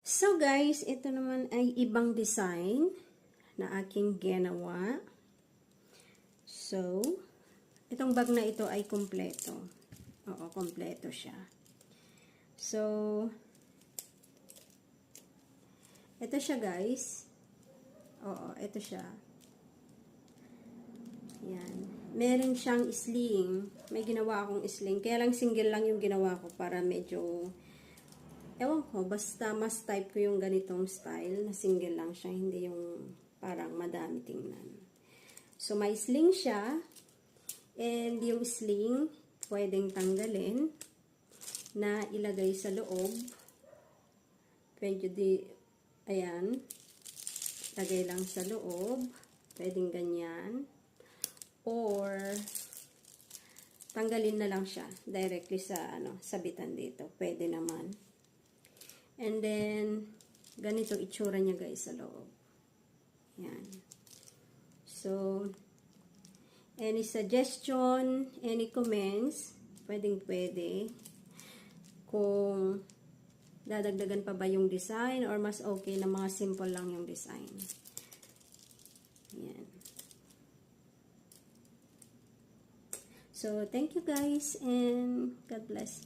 So guys, ito naman ay ibang design na aking ginawa. So, itong bag na ito ay kompleto. Oo, kompleto siya. So, ito siya guys. Oo, ito siya. Yan. Meron siyang sling. May ginawa akong sling. Kaya lang single lang yung ginawa ko para medyo, ewan ko, basta mas type ko yung ganitong style na single lang siya. Hindi yung parang madami tingnan. So, may sling siya. And yung sling, pwedeng tanggalin na ilagay sa loob. Pwede di, ayan. Lagay lang sa loob. Pwedeng ganyan. Or, tanggalin na lang siya directly sa, sabitan dito. Pwede naman. And then, ganito itsura niya guys sa loob. Yan. So, any suggestion, any comments, pwedeng-pwede. Kung dadagdagan pa ba yung design or mas okay na mga simple lang yung design. Yan. So, thank you guys and God bless.